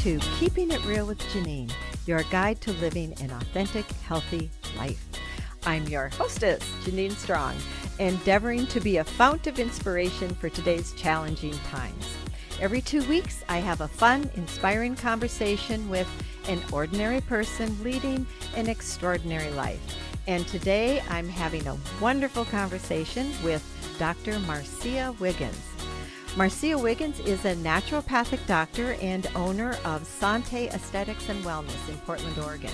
to Keeping It Real with Janine, your guide to living an authentic, healthy life. I'm your hostess, Janine Strong, endeavoring to be a fount of inspiration for today's challenging times. Every 2 weeks, I have a fun, inspiring conversation with an ordinary person leading an extraordinary life. And today, I'm having a wonderful conversation with Dr. Marcea Wiggins. Marcea Wiggins is a naturopathic doctor and owner of SANTÉ Aesthetics and Wellness in Portland, Oregon.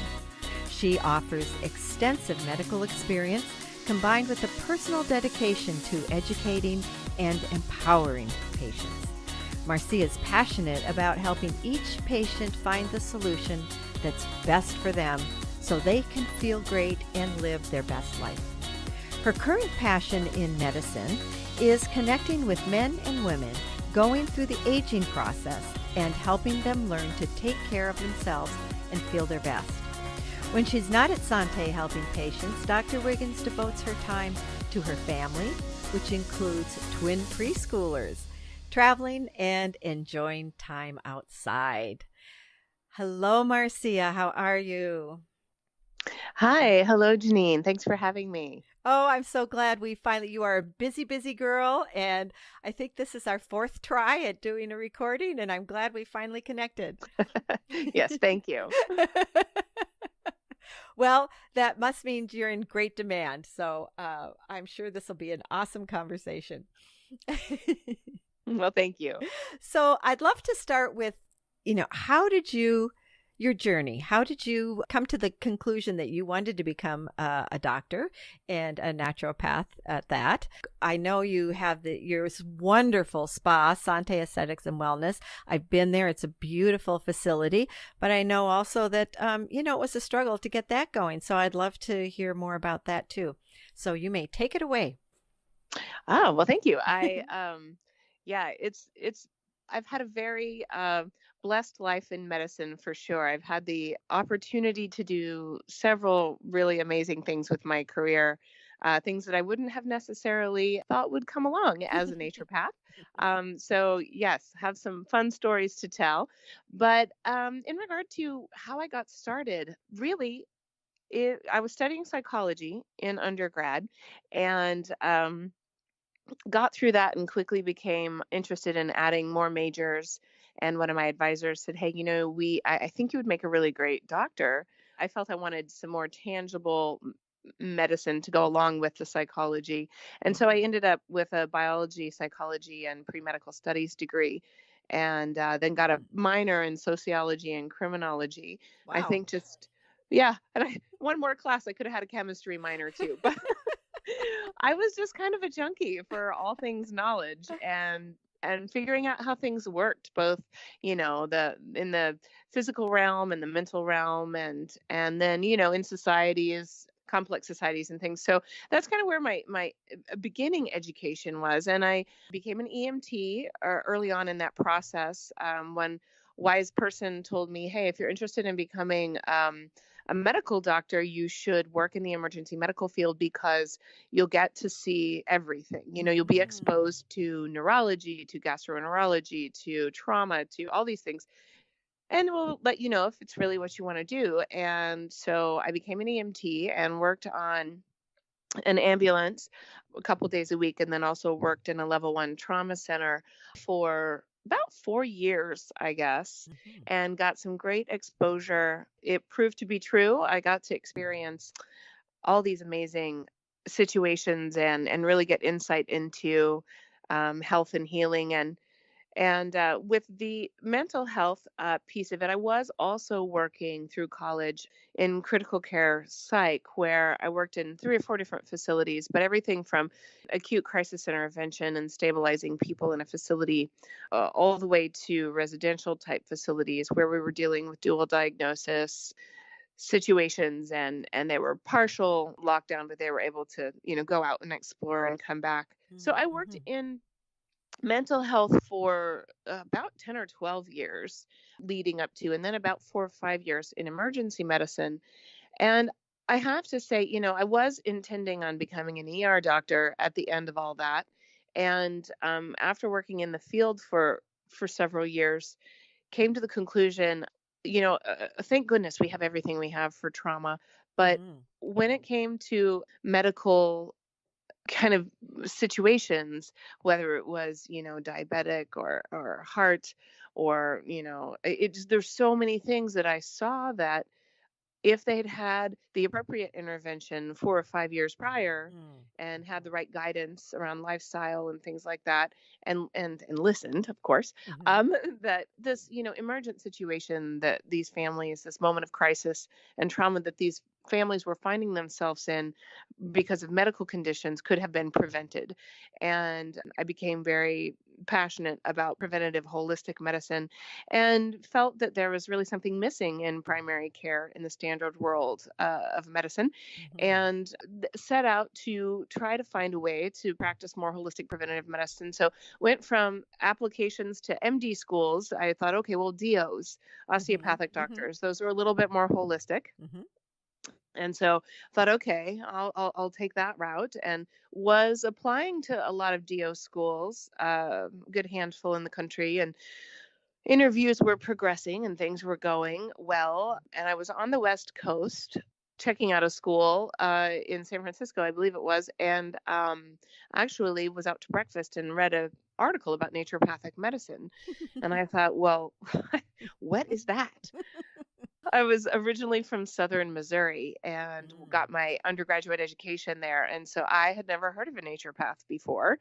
She offers extensive medical experience combined with a personal dedication to educating and empowering patients. Marcea is passionate about helping each patient find the solution that's best for them so they can feel great and live their best life. Her current passion in medicine is connecting with men and women going through the aging process and helping them learn to take care of themselves and feel their best. When she's not at SANTÉ helping patients, Dr. Wiggins devotes her time to her family, which includes twin preschoolers, traveling, and enjoying time outside. Hello, Marcea. How are you? Hi. Hello, Janine. Thanks for having me. Oh, I'm so glad you are a busy, busy girl. And I think this is our fourth try at doing a recording, and I'm glad we finally connected. Yes, thank you. Well, that must mean you're in great demand. So I'm sure this will be an awesome conversation. Well, thank you. So I'd love to start with, your journey, how did you come to the conclusion that you wanted to become a doctor and a naturopath at that? I know you have your wonderful spa, SANTÉ Aesthetics and Wellness. I've been there. It's a beautiful facility, but I know also that, it was a struggle to get that going. So I'd love to hear more about that too. So you may take it away. Oh, well, thank you. I've had a very blessed life in medicine for sure. I've had the opportunity to do several really amazing things with my career, things that I wouldn't have necessarily thought would come along as a naturopath. So yes, have some fun stories to tell. But in regard to how I got started, really, I was studying psychology in undergrad and got through that and quickly became interested in adding more majors. And one of my advisors said, "Hey, I think you would make a really great doctor." I felt I wanted some more tangible medicine to go along with the psychology. And so I ended up with a biology, psychology, and pre-medical studies degree, and then got a minor in sociology and criminology. I Wow. think one more class, I could have had a chemistry minor too, but I was just kind of a junkie for all things knowledge and figuring out how things worked, both, in the physical realm and the mental realm and then, in societies, complex societies and things. So that's kind of where my beginning education was. And I became an EMT early on in that process. One wise person told me, "Hey, if you're interested in becoming a medical doctor, you should work in the emergency medical field because you'll get to see everything. You'll be exposed to neurology, to gastroenterology, to trauma, to all these things. And we'll let you know if it's really what you want to do." And so I became an EMT and worked on an ambulance a couple days a week, and then also worked in a level 1 trauma center for about 4 years, I guess, Mhm. and got some great exposure. It proved to be true. I got to experience all these amazing situations and really get insight into health and healing. And with the mental health piece of it, I was also working through college in critical care psych, where I worked in 3 or 4 different facilities, but everything from acute crisis intervention and stabilizing people in a facility, all the way to residential type facilities where we were dealing with dual diagnosis situations, and they were partial lockdown, but they were able to, go out and explore and come back. So I worked Mhm. in mental health for about 10 or 12 years leading up to, and then about 4 or 5 years in emergency medicine. And I have to say, I was intending on becoming an ER doctor at the end of all that. And after working in the field for several years, came to the conclusion, thank goodness we have everything we have for trauma. But Mm-hmm. when it came to medical kind of situations, whether it was, diabetic or heart or, there's so many things that I saw that if they'd had the appropriate intervention 4 or 5 years prior and had the right guidance around lifestyle and things like that, and listened, of course, Mm-hmm. that this, emergent situation that these families, this moment of crisis and trauma that these families were finding themselves in because of medical conditions could have been prevented. And I became very passionate about preventative holistic medicine and felt that there was really something missing in primary care in the standard world of medicine, Mm-hmm. and set out to try to find a way to practice more holistic preventative medicine. So went from applications to MD schools. I thought, okay, well, DOs, Mm-hmm. osteopathic Mm-hmm. doctors, those are a little bit more holistic. Mm-hmm. And so thought, okay, I'll take that route, and was applying to a lot of DO schools, good handful in the country, and interviews were progressing and things were going well. And I was on the West Coast checking out a school in San Francisco, I believe it was, and actually was out to breakfast and read an article about naturopathic medicine. And I thought, well, what is that? I was originally from Southern Missouri and got my undergraduate education there. And so I had never heard of a naturopath before.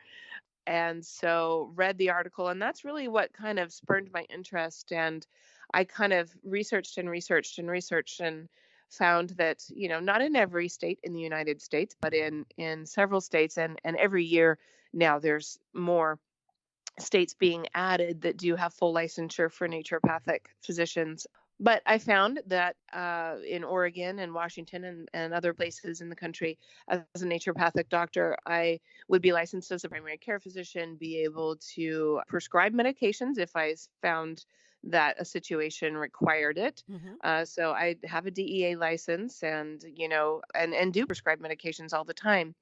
And so read the article, and that's really what kind of spurred my interest. And I kind of researched and researched and researched and found that, not in every state in the United States, but in several states, and every year now there's more states being added that do have full licensure for naturopathic physicians. But I found that in Oregon and Washington and other places in the country, as a naturopathic doctor, I would be licensed as a primary care physician, be able to prescribe medications if I found that a situation required it. Mm-hmm. So I have a DEA license, and and do prescribe medications all the time.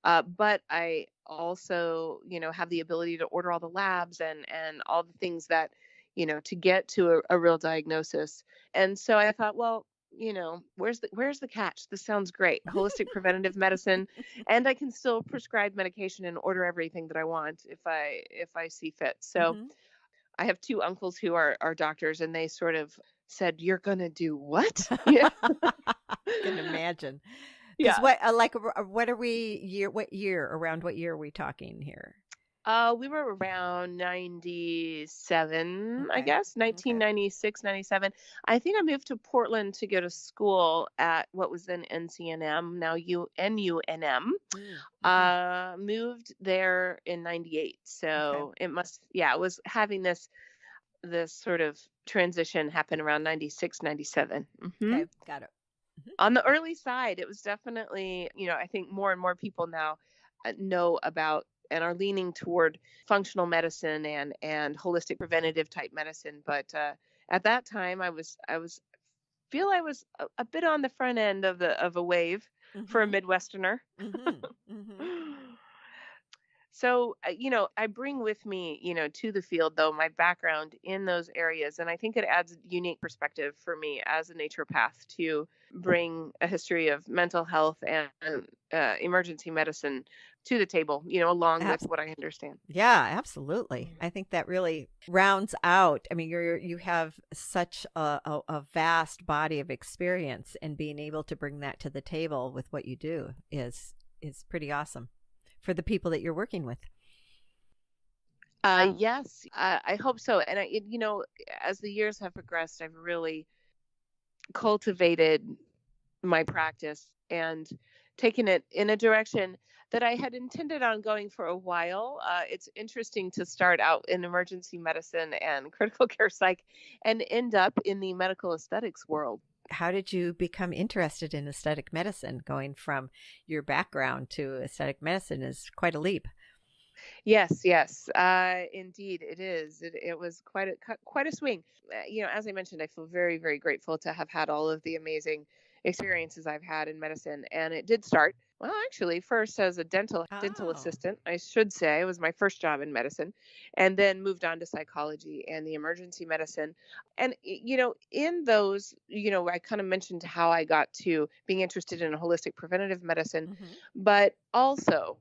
But I also, have the ability to order all the labs and all the things that, to get to a real diagnosis. And so I thought, well, where's the catch? This sounds great. Holistic preventative medicine, and I can still prescribe medication and order everything that I want if I see fit. So Mm-hmm. I have two uncles who are doctors, and they sort of said, "You're gonna do what?" Yeah. Can imagine. Because Yeah. what are we what year around what year are we talking here? We were around 97, I Okay. guess, Okay. 1996, 97. I think I moved to Portland to go to school at what was then NCNM, now NUNM. Mm-hmm. Moved there in 98. Okay. So it was having this sort of transition happen around 96, 97. Okay. Got it. Mm-hmm. On the early side, it was definitely, I think more and more people now know about and are leaning toward functional medicine and holistic preventative type medicine. But at that time, I was a bit on the front end of a wave for a Mm-hmm. Midwesterner. Mm-hmm. Mm-hmm. So, I bring with me, to the field, though, my background in those areas. And I think it adds a unique perspective for me as a naturopath to bring a history of mental health and emergency medicine to the table, along with what I understand. Yeah, absolutely. I think that really rounds out. I mean, you have such a vast body of experience, and being able to bring that to the table with what you do is pretty awesome for the people that you're working with. Yes, I hope so. And as the years have progressed, I've really cultivated my practice and taken it in a direction that I had intended on going for a while. It's interesting to start out in emergency medicine and critical care psych and end up in the medical aesthetics world. How did you become interested in aesthetic medicine? Going from your background to aesthetic medicine is quite a leap. Yes, yes, indeed it is. It was quite a swing. As I mentioned, I feel very, very grateful to have had all of the amazing experiences I've had in medicine. And it did start Well, actually, first as a dental Oh. assistant, I should say, it was my first job in medicine, and then moved on to psychology and the emergency medicine. And in those, I kind of mentioned how I got to being interested in holistic preventative medicine, Hmm. but also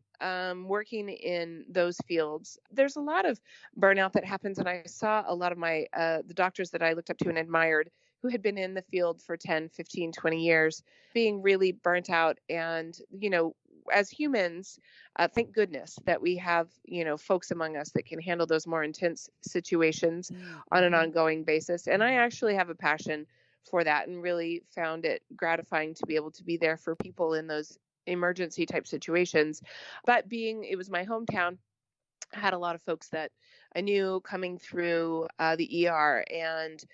working in those fields, there's a lot of burnout that happens, and I saw a lot of my the doctors that I looked up to and admired who had been in the field for 10, 15, 20 years being really burnt out. And, as humans, thank goodness that we have, folks among us that can handle those more intense situations on an Mm-hmm. ongoing basis. And I Hmm. actually have a passion for that and really found it gratifying to be able to be there for people in those emergency type situations. But being it was my hometown, I had a lot of folks that I knew coming through the ER, and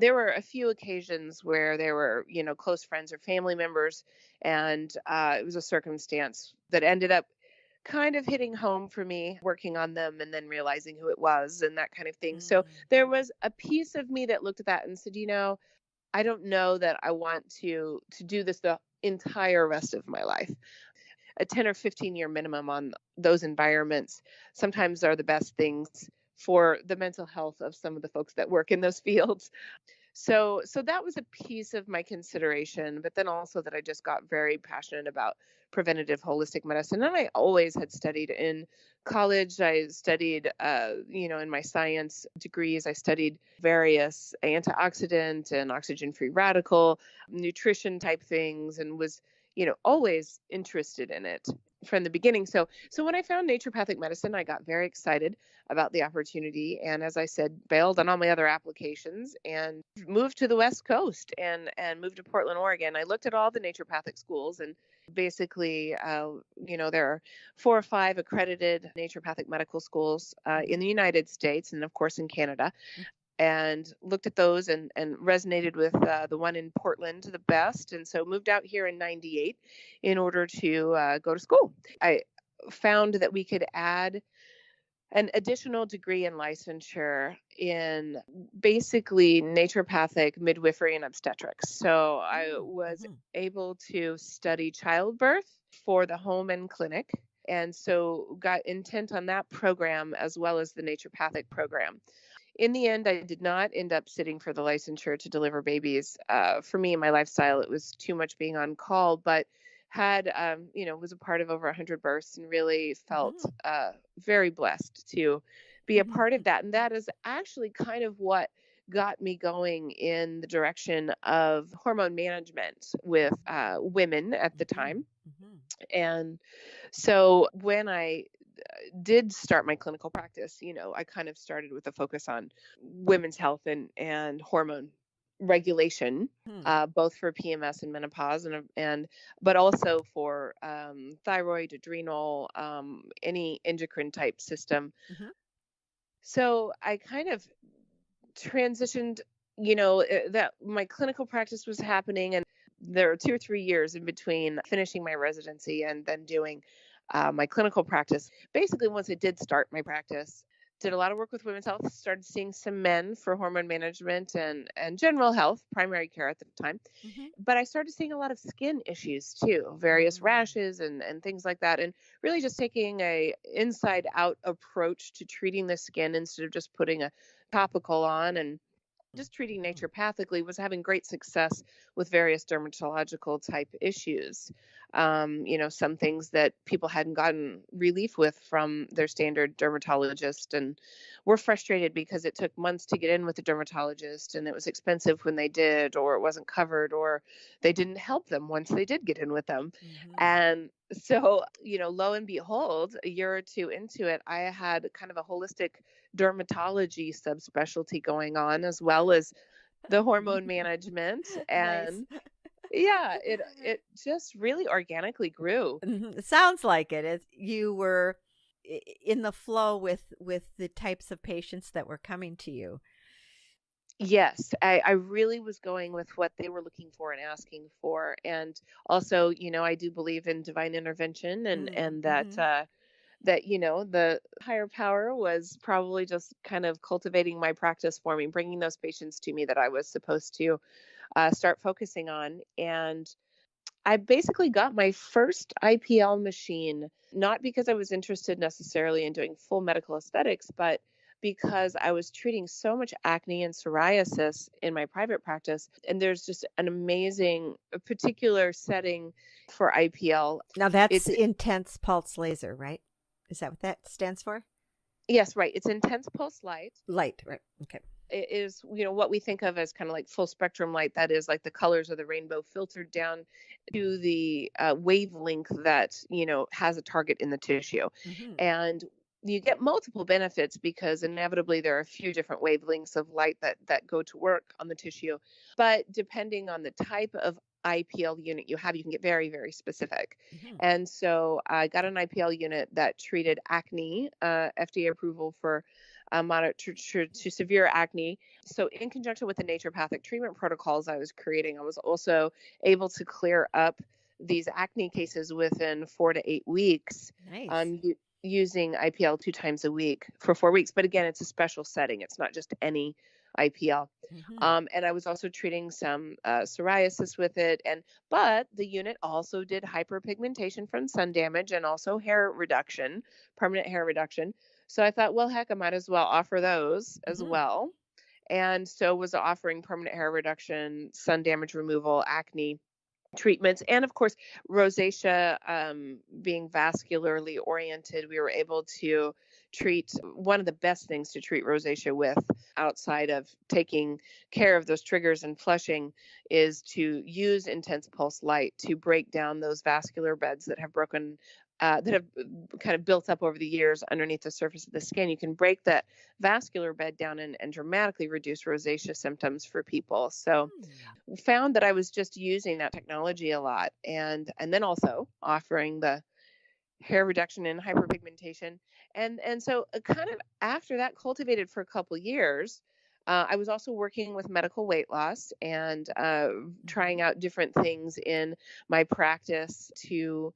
there were a few occasions where there were, close friends or family members, and it was a circumstance that ended up kind of hitting home for me, working on them and then realizing who it was and that kind of thing. So there was a piece of me that looked at that and said, I don't know that I want to do this the entire rest of my life. A 10 or 15-year minimum on those environments sometimes are the best things for the mental health of some of the folks that work in those fields. So that was a piece of my consideration, but then also that I just got very passionate about preventative holistic medicine. And I always had studied in college. I studied, in my science degrees, I studied various antioxidant and oxygen free radical nutrition type things and was, always interested in it from the beginning. So when I found naturopathic medicine, I got very excited about the opportunity. And as I said, bailed on all my other applications and moved to the West Coast and moved to Portland, Oregon. I looked at all the naturopathic schools and basically, there are 4 or 5 accredited naturopathic medical schools in Hmm. the United States and, of course, in Canada. And looked at those and resonated with the one in Portland the best. And so moved out here in 98 in order to go to school. I found that we could add an additional degree in licensure in basically naturopathic midwifery and obstetrics. So I was Mm-hmm. able to study childbirth for the home and clinic. And so got intent on that program as well as the naturopathic program. In the end, I did not end up sitting for the licensure to deliver babies. For me, my lifestyle, it was too much being on call, but had, was a part of over 100 births and really felt Mm-hmm. very blessed to be a part of that. And that is actually kind of what got me going in the direction of hormone management with women at the Mm-hmm. time. Mm-hmm. And so when I did start my clinical practice, I kind of started with a focus on women's health and hormone regulation, Hmm. both for PMS and menopause, and but also for thyroid, adrenal, any endocrine type system. Mm-hmm. So I kind of transitioned, that my clinical practice was happening, and there were 2 or 3 years in between finishing my residency and then doing my clinical practice. Basically, once I did start my practice, did a lot of work with women's health, started seeing some men for hormone management and general health, primary care at the time. Mm-hmm. But I started seeing a lot of skin issues too, various rashes and things like that. And really just taking a inside out approach to treating the skin instead of just putting a topical on and just treating Mm-hmm. naturopathically was having great success with various dermatological type issues. Some things that people hadn't gotten relief with from their standard dermatologist and were frustrated because it took months to get in with the dermatologist and it was expensive when they did, or it wasn't covered, or they didn't help them once they did get in with them. Mm-hmm. And so, lo and behold, a year or two into it, I had kind of a holistic dermatology subspecialty going on as well as the hormone management. Nice. And yeah, it just really organically grew. Mhm. It sounds like it. You were in the flow with the types of patients that were coming to you. Yes, I really was going with what they were looking for and asking for. And also, I do believe in divine intervention and that Mm-hmm. the higher power was probably just kind of cultivating my practice for me, bringing those patients to me that I was supposed to start focusing on. And I basically got my first IPL machine, not because I was interested necessarily in doing full medical aesthetics, but because I was treating so much acne and psoriasis in my private practice. And there's just an amazing particular setting for IPL. Now that's It's, intense pulse laser, right? Is that what that stands for? yes, right. It's intense pulse light. Light, right? Okay. It is, what we think of as kind of like full spectrum light. That is like the colors of the rainbow filtered down to the wavelength that, has a target in the tissue. Hmm. And you get multiple benefits because inevitably there are a few different wavelengths of light that go to work on the tissue. But depending on the type of IPL unit you have, you can get very, very specific. Hmm. And so I got an IPL unit that treated acne, FDA approval for moderate to severe acne. So, in conjunction with the naturopathic treatment protocols I was creating, I was also able to clear up these acne cases within 4 to 8 weeks, Nice. using IPL 2 times a week for 4 weeks. But again, it's a special setting, it's not just any IPL. Hmm. And I was also treating some psoriasis with it. But the unit also did hyperpigmentation from sun damage and also hair reduction, permanent hair reduction. So I thought, well, heck, I might as well offer those as Hmm. well. And so was offering permanent hair reduction, sun damage removal, acne treatments, and of course, rosacea, being vascularly oriented, we were able to treat one of the best things to treat rosacea with outside of taking care of those triggers and flushing is to use intense pulse light to break down those vascular beds that have broken that have kind of built up over the years underneath the surface of the skin. You can break that vascular bed down and dramatically reduce rosacea symptoms for people. So found that I was just using that technology a lot, and then also offering the hair reduction and hyperpigmentation. And so kind of after that cultivated for a couple years, I was also working with medical weight loss and trying out different things in my practice to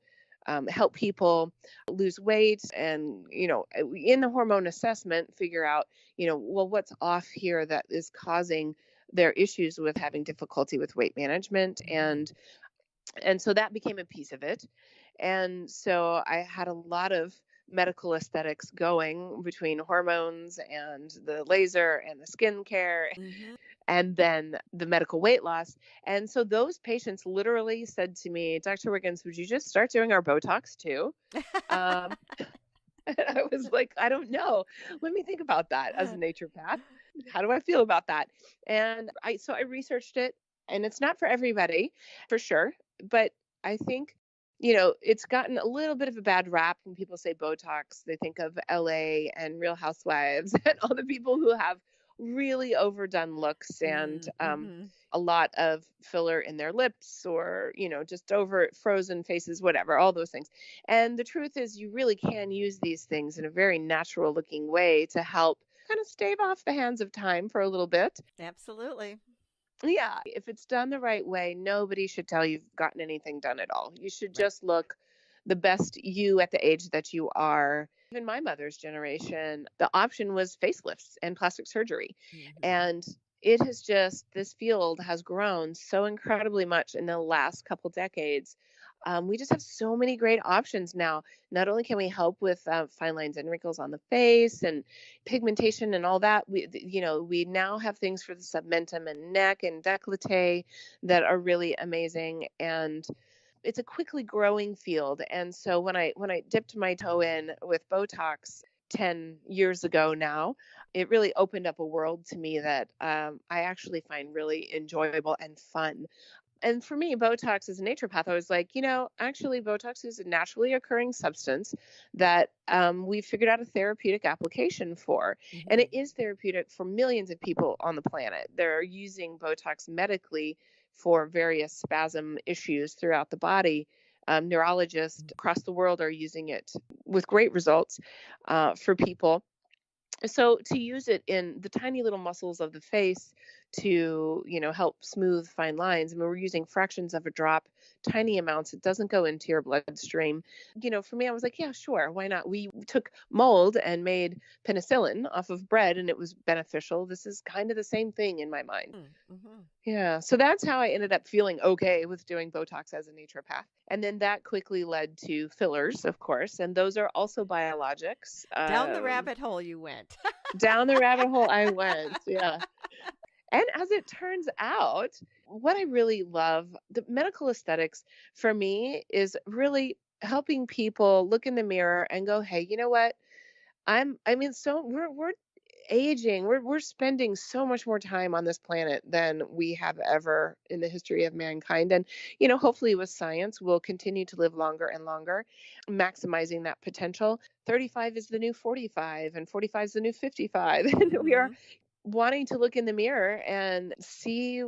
help people lose weight and, in the hormone assessment, figure out, well, what's off here that is causing their issues with having difficulty with weight management. Hmm. And so that became a piece of it. And so I had a lot of medical aesthetics going between hormones and the laser and the skincare Hmm. and then the medical weight loss. And so those patients literally said to me, Dr. Wiggins, would you just start doing our Botox too? Um, and I was like, I don't know. Let me think about that as a naturopath. How do I feel about that? And I researched it, and it's not for everybody, for sure. But I think, it's gotten a little bit of a bad rap when people say Botox. They think of LA and Real Housewives and all the people who have really overdone looks and Mm-hmm. a lot of filler in their lips or, just over frozen faces, whatever, all those things. And the truth is, you really can use these things in a very natural looking way to help kind of stave off the hands of time for a little bit. Absolutely. Yeah, if it's done the right way, nobody should tell you've gotten anything done at all. You should Right. just look the best you at the age that you are. Even my mother's generation, the option was facelifts and plastic surgery. Hmm. And this field has grown so incredibly much in the last couple decades. We just have so many great options now. Not only can we help with fine lines and wrinkles on the face and pigmentation and all that, we now have things for the submentum and neck and décolleté that are really amazing. And it's a quickly growing field. And so when I dipped my toe in with Botox 10 years ago now, it really opened up a world to me that I actually find really enjoyable and fun. And for me, Botox as a naturopath, I was like, actually, Botox is a naturally occurring substance that we figured out a therapeutic application for. And Hmm. it is therapeutic for millions of people on the planet. They're using Botox medically for various spasm issues throughout the body. Neurologists across the world are using it with great results for people. So to use it in the tiny little muscles of the face to, help smooth fine lines. I mean, we're using fractions of a drop, tiny amounts. It doesn't go into your bloodstream. For me, I was like, yeah, sure. Why not? We took mold and made penicillin off of bread and it was beneficial. This is kind of the same thing in my mind. Mm-hmm. Yeah. So that's how I ended up feeling okay with doing Botox as a naturopath. And then that quickly led to fillers, of course. And those are also biologics. Down the rabbit hole you went. Down the rabbit hole I went. Yeah. And as it turns out, what I really love, the medical aesthetics for me is really helping people look in the mirror and go, hey, you know what? We're aging. We're spending so much more time on this planet than we have ever in the history of mankind. And, hopefully with science, we'll continue to live longer and longer, maximizing that potential. 35 is the new 45 and 45 is the new 55. And we are wanting to look in the mirror and see,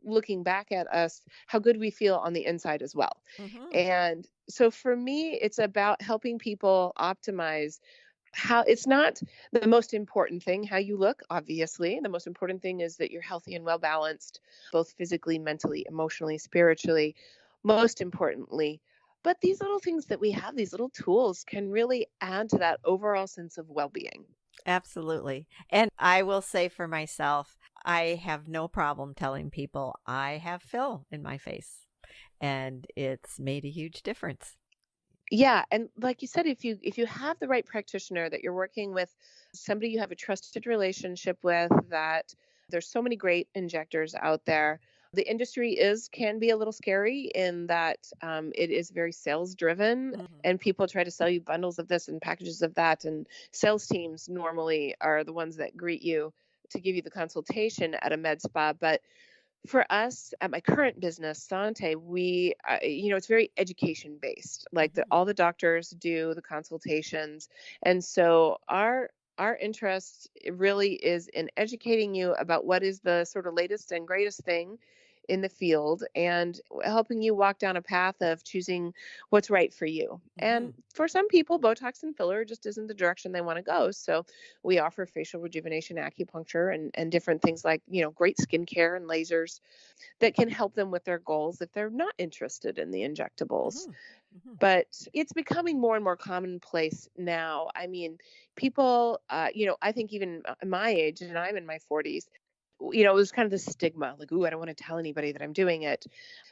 looking back at us, how good we feel on the inside as well. Mm-hmm. And so for me, it's about helping people optimize how it's not the most important thing, how you look, obviously. The most important thing is that you're healthy and well balanced, both physically, mentally, emotionally, spiritually, most importantly. But these little things that we have, these little tools can really add to that overall sense of well-being. Absolutely. And I will say for myself, I have no problem telling people I have fill in my face, and it's made a huge difference. Yeah, and like you said, if you have the right practitioner, that you're working with somebody you have a trusted relationship with, that there's so many great injectors out there. The industry can be a little scary in that it is very sales driven, Mm-hmm. and people try to sell you bundles of this and packages of that, and sales teams normally are the ones that greet you to give you the consultation at a med spa. But for us at my current business, SANTÉ, we, it's very education based. Like all the doctors do the consultations, and so our interest really is in educating you about what is the sort of latest and greatest thing in the field, and helping you walk down a path of choosing what's right for you. And for some people, Botox and filler just isn't the direction they want to go. So we offer facial rejuvenation, acupuncture, and different things like, great skincare and lasers that can help them with their goals if they're not interested in the injectables. But it's becoming more and more commonplace now. I mean, people, I think even my age, and I'm in my 40s, it was kind of the stigma, like, ooh, I don't want to tell anybody that I'm doing it.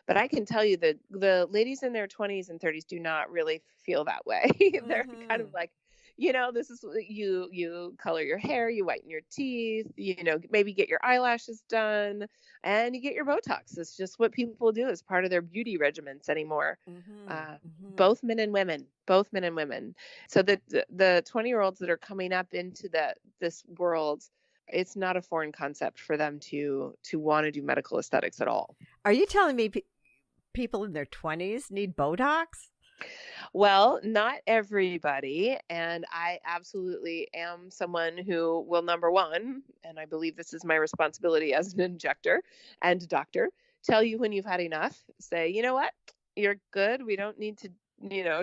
But I can tell you that the ladies in their 20s and 30s do not really feel that way. They're kind of like, this is what you color your hair, you whiten your teeth, maybe get your eyelashes done, and you get your Botox. It's just what people do as part of their beauty regimens anymore. Both men and women, both men and women. So the 20-year-olds that are coming up into this world, it's not a foreign concept for them to want to do medical aesthetics at all. Are you telling me people in their 20s need Botox? Well, not everybody. And I absolutely am someone who will, number one, and I believe this is my responsibility as an injector and doctor, tell you when you've had enough. Say, you know what? You're good. We don't need to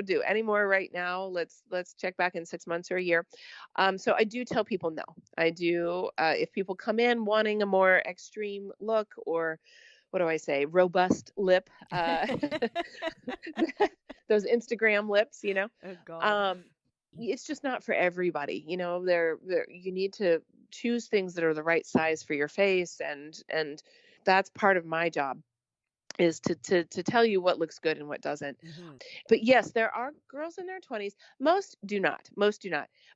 do any more right now. Let's check back in 6 months or a year. So I do tell people no. I do. If people come in wanting a more extreme look, or what do I say, robust lip, those Instagram lips, Oh, God. it's just not for everybody. You need to choose things that are the right size for your face, and that's part of my job, is to tell you what looks good and what doesn't. But yes, there are girls in their 20s. Most do not.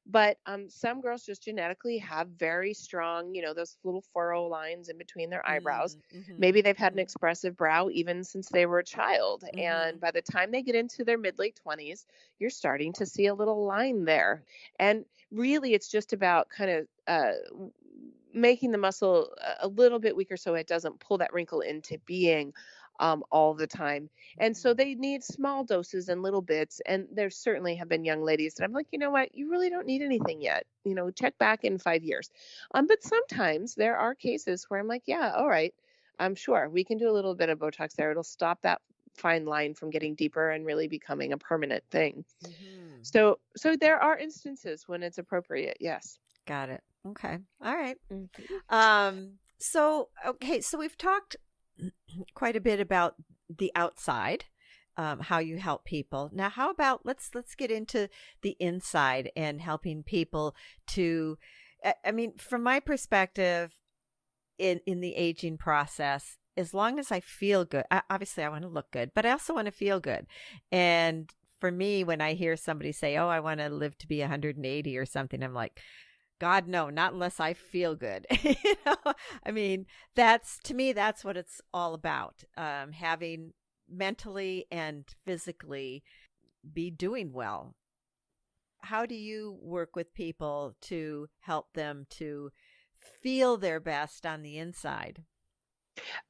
But some girls just genetically have very strong, those little furrow lines in between their eyebrows. Maybe they've had an expressive brow even since they were a child. And by the time they get into their mid-late 20s, you're starting to see a little line there. And really, it's just about kind of making the muscle a little bit weaker so it doesn't pull that wrinkle into being all the time. And so they need small doses and little bits. And there certainly have been young ladies that I'm like, you know what, you really don't need anything yet. Check back in 5 years. But sometimes there are cases where I'm like, yeah, all right, I'm sure we can do a little bit of Botox there. It'll stop that fine line from getting deeper and really becoming a permanent thing. So there are instances when it's appropriate. Yes. Got it. Okay. All right. So, okay, so we've talked quite a bit about the outside, how you help people. Now, how about let's get into the inside and helping people to. I mean, from my perspective, in the aging process, as long as I feel good, obviously I want to look good, but I also want to feel good. And for me, when I hear somebody say, "Oh, I want to live to be 180 or something," I'm like, God, no, not unless I feel good. I mean, that's to me, that's what it's all about. Having mentally and physically be doing well. How do you work with people to help them to feel their best on the inside?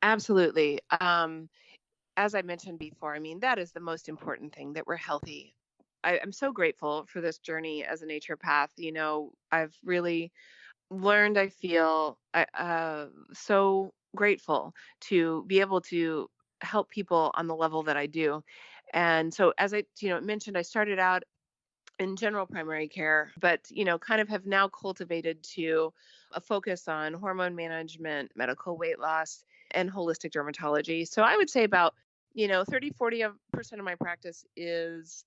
Absolutely. As I mentioned before, I mean, that is the most important thing, that we're healthy. I'm so grateful for this journey as a naturopath. I've really learned, I feel so grateful to be able to help people on the level that I do. And so, as I, mentioned, I started out in general primary care, but kind of have now cultivated to a focus on hormone management, medical weight loss, and holistic dermatology. So I would say about 30-40% of my practice is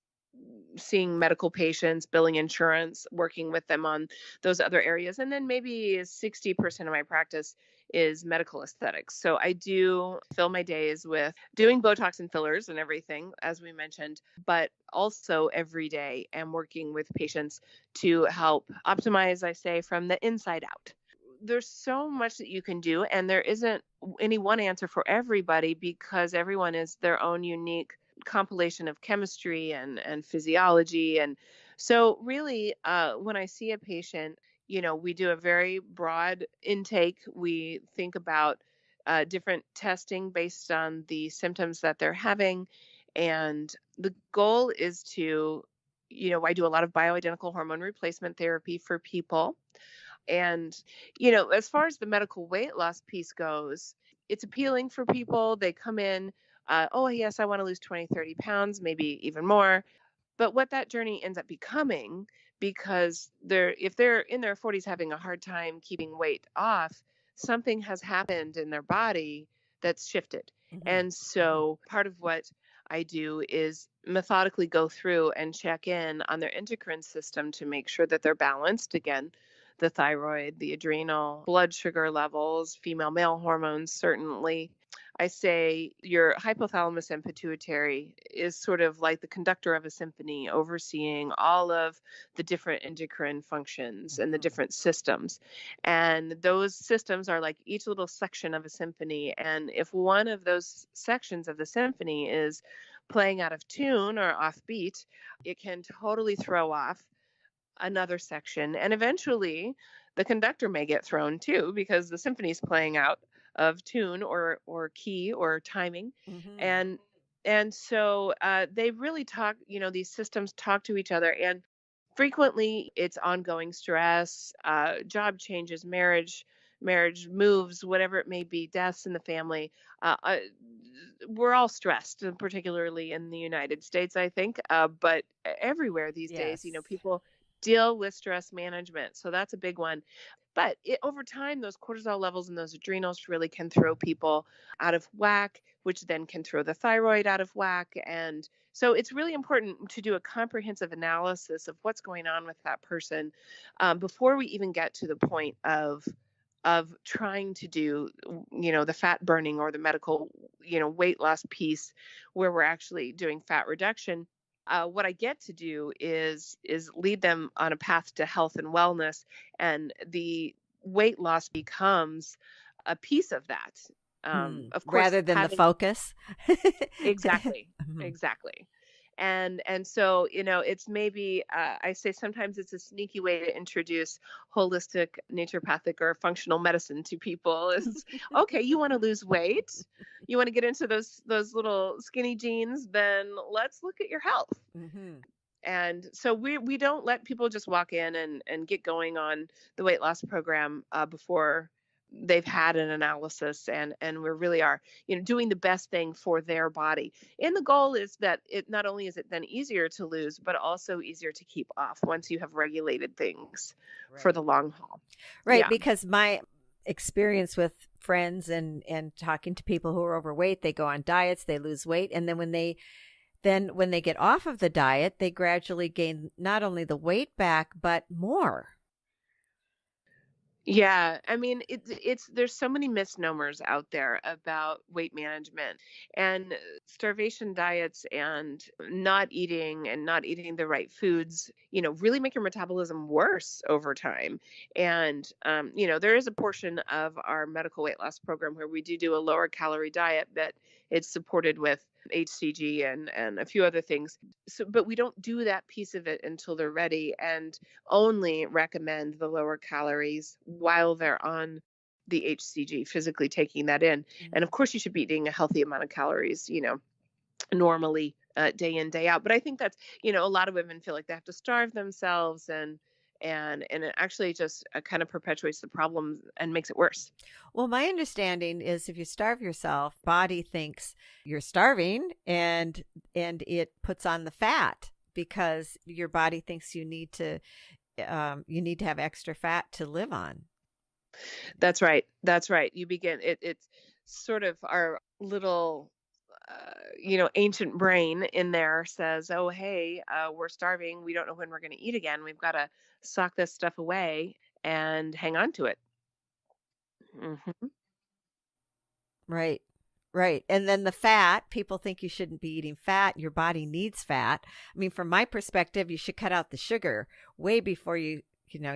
seeing medical patients, billing insurance, working with them on those other areas. And then maybe 60% of my practice is medical aesthetics. So I do fill my days with doing Botox and fillers and everything, as we mentioned, but also every day am working with patients to help optimize, I say, from the inside out. There's so much that you can do, and there isn't any one answer for everybody, because everyone is their own unique compilation of chemistry and physiology. And so really, when I see a patient, we do a very broad intake. We think about different testing based on the symptoms that they're having. And the goal is to, I do a lot of bioidentical hormone replacement therapy for people. And, as far as the medical weight loss piece goes, it's appealing for people. They come in, oh, yes, I want to lose 20, 30 pounds, maybe even more. But what that journey ends up becoming, because if they're in their 40s having a hard time keeping weight off, something has happened in their body that's shifted. Mm-hmm. And so part of what I do is methodically go through and check in on their endocrine system to make sure that they're balanced. Again, the thyroid, the adrenal, blood sugar levels, female male hormones, certainly. I say your hypothalamus and pituitary is sort of like the conductor of a symphony, overseeing all of the different endocrine functions and the Mm-hmm. different systems. And those systems are like each little section of a symphony. And if one of those sections of the symphony is playing out of tune or off beat, it can totally throw off another section. And eventually the conductor may get thrown too, because the symphony's playing out of tune or key or timing. Mm-hmm. And so they really talk, these systems talk to each other. And frequently it's ongoing stress, job changes, marriage moves, whatever it may be, deaths in the family. We're all stressed, particularly in the United States, I think, but everywhere these days, Yes. people deal with stress management. So that's a big one. But over time, those cortisol levels and those adrenals really can throw people out of whack, which then can throw the thyroid out of whack. And so it's really important to do a comprehensive analysis of what's going on with that person before we even get to the point of trying to do, the fat burning or the medical, weight loss piece, where we're actually doing fat reduction. What I get to do is lead them on a path to health and wellness, and the weight loss becomes a piece of that. Of course, Rather than the having focus. exactly, Mhm. exactly. And so, it's maybe I say sometimes it's a sneaky way to introduce holistic naturopathic or functional medicine to people. Is okay, you want to lose weight, you want to get into those little skinny jeans, then let's look at your health. Mhm. And so we don't let people just walk in and get going on the weight loss program before they've had an analysis, and we really are, doing the best thing for their body. And the goal is that it not only is it then easier to lose, but also easier to keep off once you have regulated things for Right. the long haul. Right, Yeah. because my experience with friends and talking to people who are overweight, they go on diets, they lose weight, and then when they get off of the diet, they gradually gain not only the weight back but more. Yeah, I mean, it's there's so many misnomers out there about weight management and starvation diets and not eating the right foods, really make your metabolism worse over time. And there is a portion of our medical weight loss program where we do a lower calorie diet, but it's supported with HCG and a few other things. So, but we don't do that piece of it until they're ready. And only recommend the lower calories while they're on the HCG, physically taking that in. And of course, you should be eating a healthy amount of calories, normally day in, day out. But I think that's, a lot of women feel like they have to starve themselves and it actually just kind of perpetuates the problem and makes it worse. Well, my understanding is if you starve yourself, body thinks you're starving and it puts on the fat because your body thinks you need to have extra fat to live on. That's right. That's right. It's sort of our little ancient brain in there says, oh, hey, we're starving. We don't know when we're going to eat again. We've got to sock this stuff away and hang on to it. Hmm. Right. Right. And then the fat, people think you shouldn't be eating fat. Your body needs fat. I mean, from my perspective, you should cut out the sugar way before you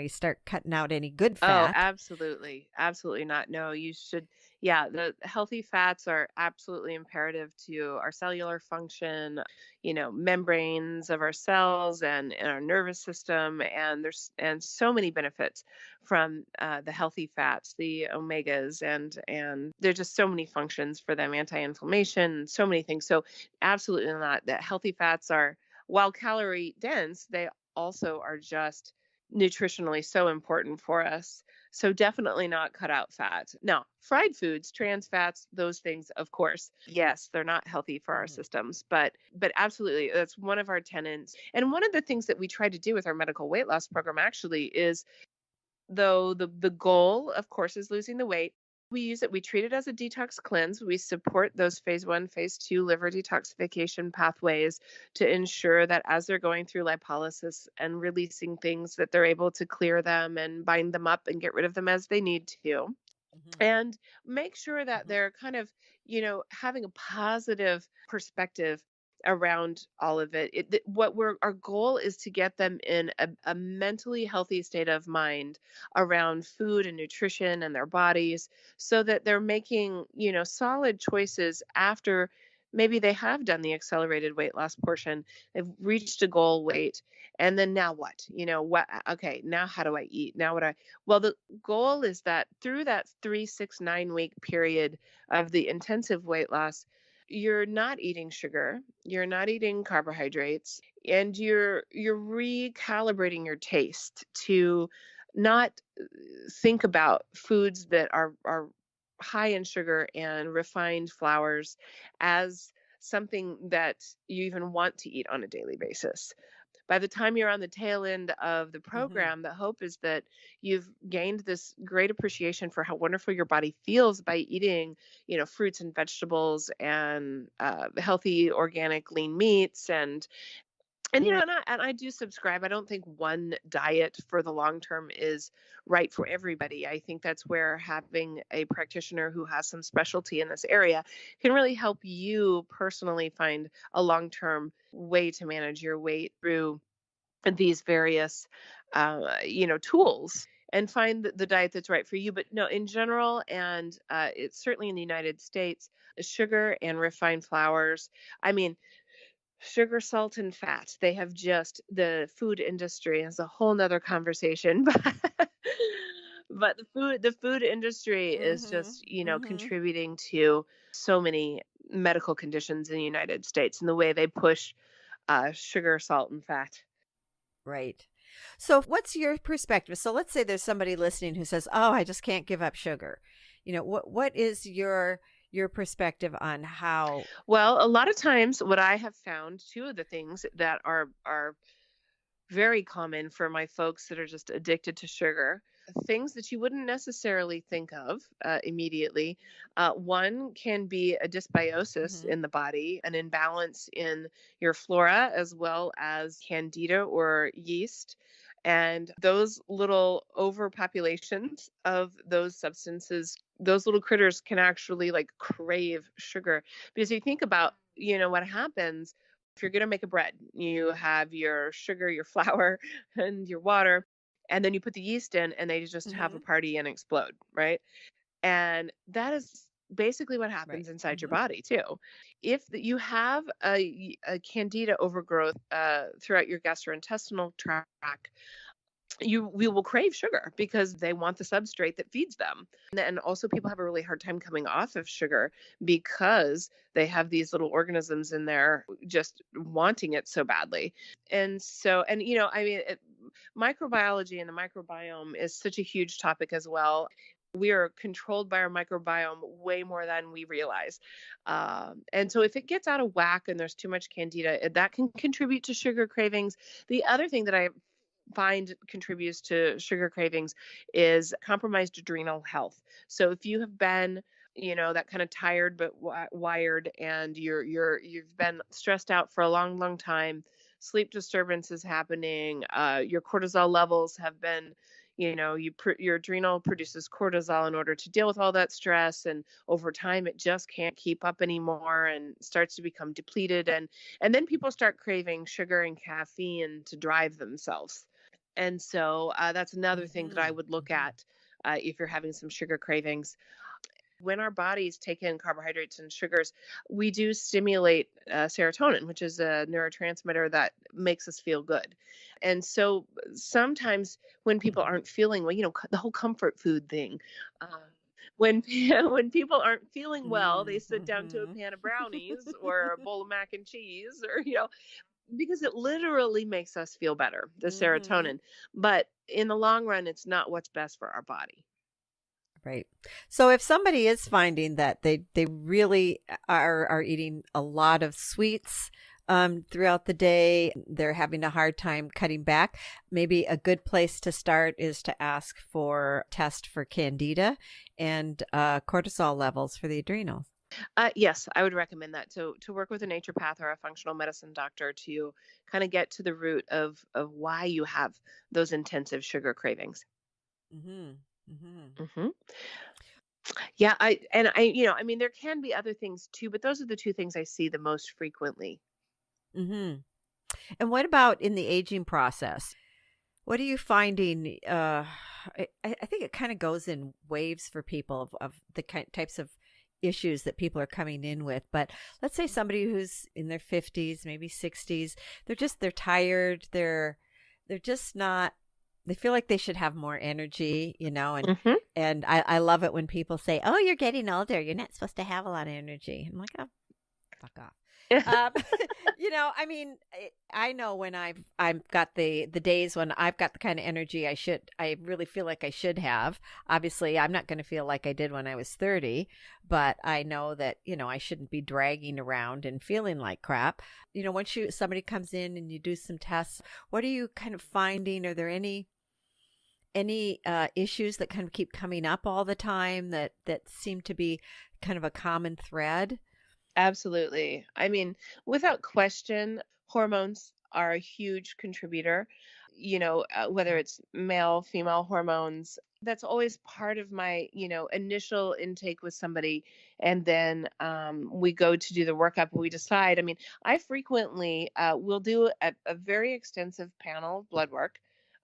start cutting out any good Oh, fat. absolutely. Absolutely not. No, you should. Yeah, the healthy fats are absolutely imperative to our cellular function, membranes of our cells and our nervous system. And there's so many benefits from the healthy fats, the omegas, and there's just so many functions for them, anti-inflammation, so many things. So absolutely not. That healthy fats are, while calorie dense, they also are just nutritionally so important for us. So definitely not cut out fat. Now, fried foods, trans fats, those things, of course, yes, they're not healthy for our Mhm. systems, but absolutely, that's one of our tenets. And one of the things that we try to do with our medical weight loss program actually is, though the goal, of course, is losing the weight, we treat it as a detox cleanse. We support those phase 1, phase 2 liver detoxification pathways to ensure that as they're going through lipolysis and releasing things, that they're able to clear them and bind them up and get rid of them as they need to. Mhm. And make sure that Mhm. they're kind of, having a positive perspective around all of it. Our goal is to get them in a mentally healthy state of mind around food and nutrition and their bodies, so that they're making, solid choices after maybe they have done the accelerated weight loss portion, they've reached a goal weight, and then now what? Okay, now how do I eat? Now what I Well, the goal is that through that 3, 6, 9 week period of the intensive weight loss, you're not eating sugar, you're not eating carbohydrates, and you're recalibrating your taste to not think about foods that are high in sugar and refined flours as something that you even want to eat on a daily basis. By the time you're on the tail end of the Mhm. program, the hope is that you've gained this great appreciation for how wonderful your body feels by eating, fruits and vegetables and healthy organic lean meats and I do subscribe. I don't think one diet for the long term is right for everybody. I think that's where having a practitioner who has some specialty in this area can really help you personally find a long term way to manage your weight through these various tools and find the diet that's right for you. But no, in general, and it's certainly in the United States, sugar and refined flours, I mean, sugar, salt, and fat, they have just, the food industry is a whole nother conversation. But the food industry is Mhm. just, Mhm. contributing to so many medical conditions in the United States and the way they push sugar, salt, and fat. Right. So, what's your perspective? So, let's say there's somebody listening who says, "Oh, I just can't give up sugar." What is your perspective on how? Well, a lot of times what I have found, two of the things that are very common for my folks that are just addicted to sugar. things that you wouldn't necessarily think of immediately. One can be a dysbiosis Mm-hmm. in the body, an imbalance in your flora, as well as candida or yeast. And those little overpopulations of those substances, those little critters can actually like crave sugar. Because you think about, what happens if you're going to make a bread, you have your sugar, your flour, and your water, and then you put the yeast in and they just have a Mm-hmm. party and explode, right? And that is basically what Right. happens inside your Mm-hmm. body too. If you have a candida overgrowth throughout your gastrointestinal tract, we will crave sugar because they want the substrate that feeds them. And also people have a really hard time coming off of sugar because they have these little organisms in there just wanting it so badly. And so, and I mean, microbiology and the microbiome is such a huge topic as well. We are controlled by our microbiome way more than we realize. And so if it gets out of whack and there's too much candida, that can contribute to sugar cravings. The other thing that I find contributes to sugar cravings is compromised adrenal health. So if you have been, that kind of tired but wired, and you've been stressed out for a long time, sleep disturbance is happening, your cortisol levels have been, your adrenal produces cortisol in order to deal with all that stress, and over time it just can't keep up anymore and starts to become depleted, and then people start craving sugar and caffeine to drive themselves. And so that's another thing that I Mm-hmm. would look Mm-hmm. at if you're having some sugar cravings. When our bodies take in carbohydrates and sugars, we do stimulate serotonin, which is a neurotransmitter that makes us feel good. And so sometimes when people Mm-hmm. aren't feeling well, the whole comfort food thing. Uh, when when people aren't feeling well, they sit down to a Mm-hmm. pan of brownies or a bowl of mac and cheese, or because it literally makes us feel better, the Mm-hmm. serotonin. But in the long run, it's not what's best for our body. Right. So if somebody is finding that they really are eating a lot of sweets throughout the day, they're having a hard time cutting back, maybe a good place to start is to ask for test for candida and cortisol levels for the adrenals. Yes, I would recommend that to work with a naturopath or a functional medicine doctor to kind of get to the root of why you have those intensive sugar cravings. Mm-hmm. Mm-hmm. hmm Yeah, I mean, there can be other things too, but those are the two things I see the most frequently. Mm-hmm. And what about in the aging process? What are you finding? I think it kind of goes in waves for people of the types of issues that people are coming in with. But let's say somebody who's in their 50s, maybe 60s, they're tired. They're just not. They feel like they should have more energy, hmm and I love it when people say, "Oh, you're getting older. You're not supposed to have a lot of energy." I'm like, "Oh, fuck off." Um, I mean, I know when I've got the days when I've got the kind of energy I really feel like I should have. Obviously, I'm not going to feel like I did when I was 30, but I know that, I shouldn't be dragging around and feeling like crap. Once somebody comes in and you do some tests, what are you kind of finding? Are there any issues that kind of keep coming up all the time that seem to be kind of a common thread? Absolutely. I mean, without question, hormones are a huge contributor. Whether it's male, female hormones, that's always part of my, initial intake with somebody. And then we go to do the workup. We decide. I mean, I frequently will do a very extensive panel of blood work,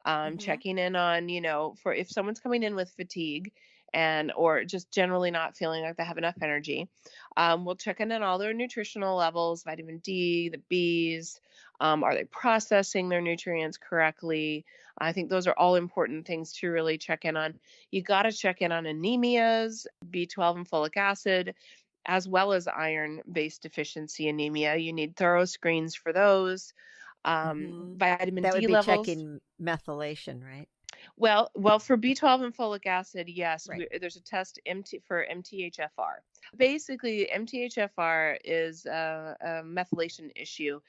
Mm-hmm. checking in on, for if someone's coming in with fatigue and or just generally not feeling like they have enough energy. We'll check in on all their nutritional levels, vitamin D, the Bs. Are they processing their nutrients correctly? I think those are all important things to really check in on. You got to check in on anemias, B12 and folic acid, as well as iron-based deficiency anemia. You need thorough screens for those. Mm-hmm. Vitamin That would D be levels. checking methylation, right? Well, for B12 and folic acid, yes, Right. there's a test for MTHFR. Basically, MTHFR is a methylation issue.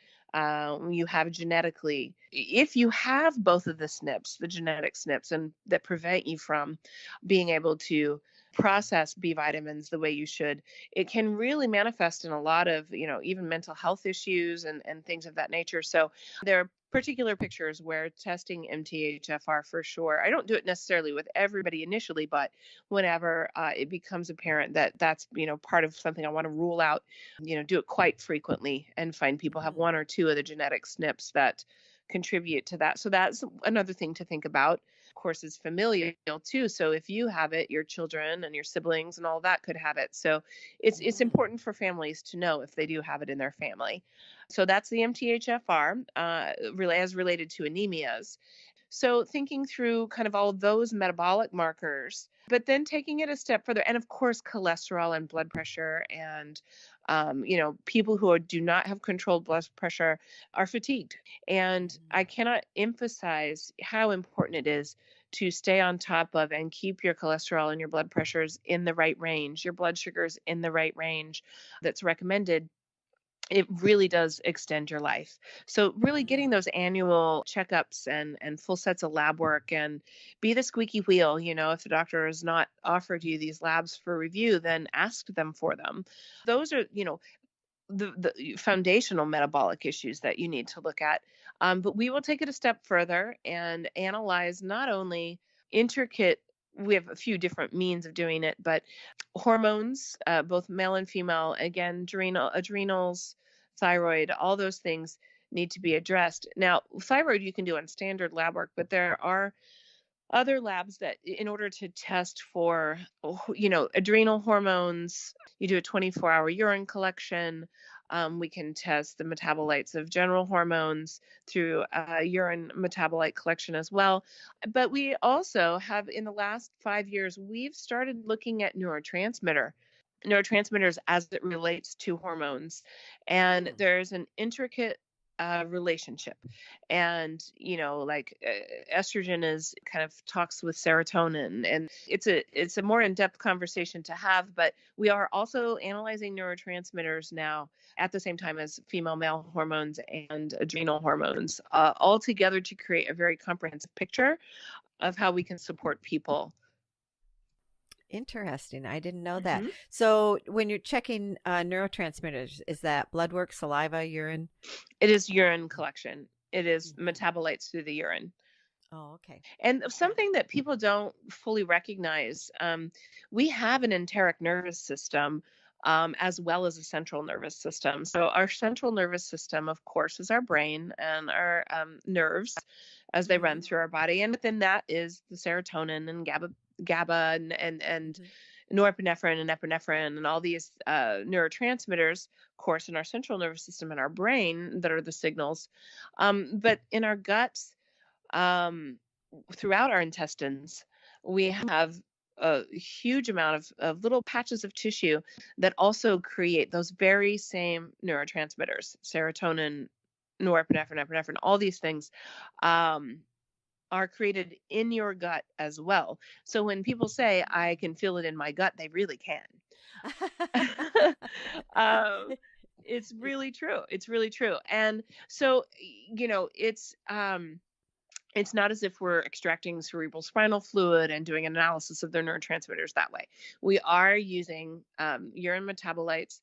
you have genetically. If you have both of the SNPs, the genetic SNPs, and that prevent you from being able to process B vitamins the way you should, it can really manifest in a lot of, even mental health issues and things of that nature. So there are particular pictures where testing MTHFR for sure. I don't do it necessarily with everybody initially, but whenever it becomes apparent that that's, part of something I want to rule out, do it quite frequently and find people have one or two of the genetic SNPs that contribute to that. So that's another thing to think about. Of course, is familial too. So if you have it, your children and your siblings and all that could have it. So it's important for families to know if they do have it in their family. So that's the MTHFR, really as related to anemias. So thinking through kind of all those metabolic markers, but then taking it a step further, and of course, cholesterol and blood pressure, and people who do not have controlled blood pressure are fatigued. And I cannot emphasize how important it is to stay on top of and keep your cholesterol and your blood pressures in the right range, your blood sugars in the right range that's recommended. It really does extend your life. So really getting those annual checkups and full sets of lab work, and be the squeaky wheel. If the doctor has not offered you these labs for review, then ask them for them. Those are, the foundational metabolic issues that you need to look at. But we will take it a step further and analyze not only intricate, we have a few different means of doing it, but hormones, both male and female, again, adrenals, thyroid, all those things need to be addressed. Now, thyroid you can do on standard lab work, but there are other labs that, in order to test for, adrenal hormones, you do a 24-hour urine collection. We can test the metabolites of general hormones through urine metabolite collection as well. But we also have, in the last 5 years, we've started looking at neurotransmitters as it relates to hormones. And there's an intricate relationship. And, estrogen is kind of talks with serotonin, and it's a more in-depth conversation to have, but we are also analyzing neurotransmitters now at the same time as female male hormones and adrenal hormones, all together to create a very comprehensive picture of how we can support people. Interesting. I didn't know that. So when you're checking neurotransmitters, is that blood work, saliva, urine? It is urine collection. It is metabolites through the urine. Oh, okay. And something that people don't fully recognize, we have an enteric nervous system as well as a central nervous system. So our central nervous system, of course, is our brain and our nerves as they run through our body. And within that is the serotonin and GABA and norepinephrine and epinephrine and all these neurotransmitters, of course, in our central nervous system and our brain that are the signals. But in our guts, throughout our intestines, we have a huge amount of little patches of tissue that also create those very same neurotransmitters, serotonin, norepinephrine, epinephrine, all these things are created in your gut as well. So when people say, I can feel it in my gut, they really can. It's really true. It's really true. And so, it's not as if we're extracting cerebral spinal fluid and doing an analysis of their neurotransmitters that way. We are using urine metabolites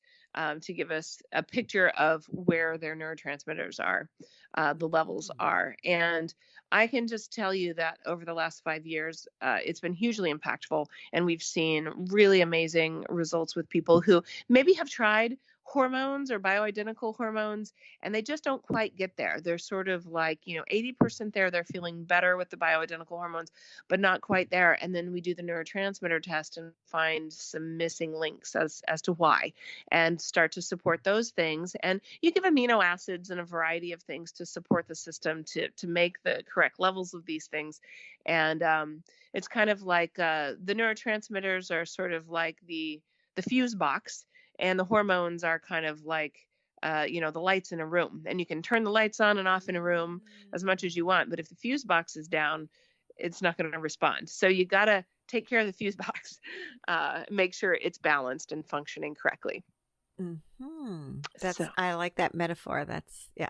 to give us a picture of where their neurotransmitters are, the levels are. And I can just tell you that over the last 5 years, it's been hugely impactful. And we've seen really amazing results with people who maybe have tried hormones or bioidentical hormones, and they just don't quite get there. They're sort of like, 80% there, they're feeling better with the bioidentical hormones, but not quite there. And then we do the neurotransmitter test and find some missing links as to why, and start to support those things. And you give amino acids and a variety of things to support the system to make the correct levels of these things. And it's kind of like the neurotransmitters are sort of like the fuse box, and the hormones are kind of like, the lights in a room. And you can turn the lights on and off in a room as much as you want. But if the fuse box is down, it's not going to respond. So you got to take care of the fuse box, make sure it's balanced and functioning correctly. Mm-hmm. So, I like that metaphor. Yeah,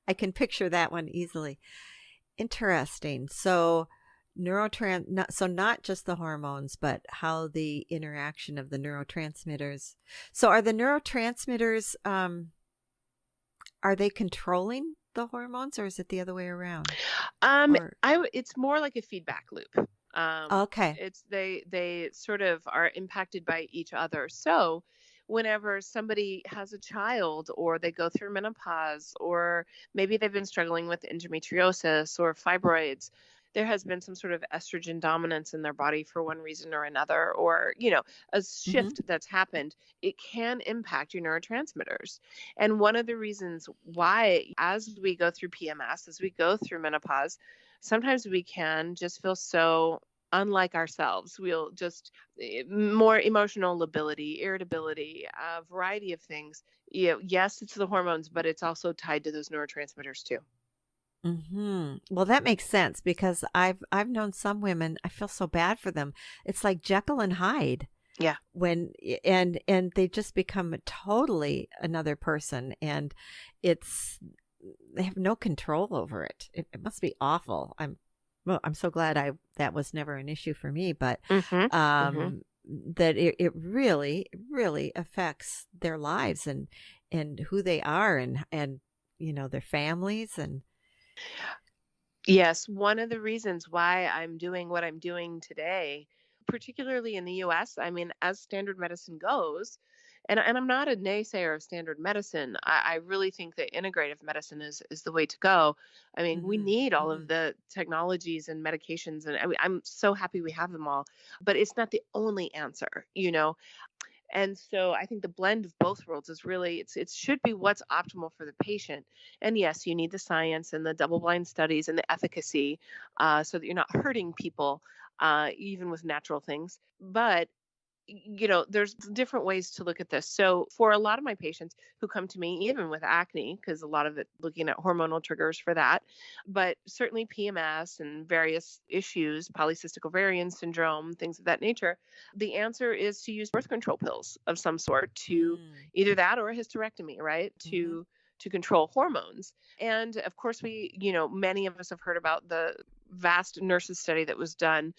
I can picture that one easily. Interesting. So not just the hormones, but how the interaction of the neurotransmitters. So are the neurotransmitters, are they controlling the hormones, or is it the other way around? Or it's more like a feedback loop. okay. It's they sort of are impacted by each other. So whenever somebody has a child or they go through menopause or maybe they've been struggling with endometriosis or fibroids, there has been some sort of estrogen dominance in their body for one reason or another, or, a Mm-hmm. shift that's happened, it can impact your neurotransmitters. And one of the reasons why, as we go through PMS, as we go through menopause, sometimes we can just feel so unlike ourselves. We'll just more emotional lability, irritability, a variety of things. Yes, it's the hormones, but it's also tied to those neurotransmitters too. Mm-hmm. Well, that makes sense because I've known some women, I feel so bad for them. It's like Jekyll and Hyde Yeah. when and they just become totally another person, and they have no control over it. It must be awful. I'm so glad I that was never an issue for me, but Mm-hmm. Mm-hmm. um that it really really affects their lives and who they are and their families and Yes, one of the reasons why I'm doing what I'm doing today, particularly in the US, I mean, as standard medicine goes, and I'm not a naysayer of standard medicine. I really think that integrative medicine is the way to go. I mean, we mhm, need all of mhm, the technologies and medications, and I'm so happy we have them all, but it's not the only answer. And so I think the blend of both worlds is really it should be what's optimal for the patient. And yes, you need the science and the double blind studies and the efficacy, so that you're not hurting people, even with natural things. But there's different ways to look at this. So for a lot of my patients who come to me, even with acne, because a lot of it looking at hormonal triggers for that, but certainly PMS and various issues, polycystic ovarian syndrome, things of that nature, the answer is to use birth control pills of some sort, to mm, either that or a hysterectomy, right? mhm, To control hormones. And of course, many of us have heard about the vast nurses study that was done,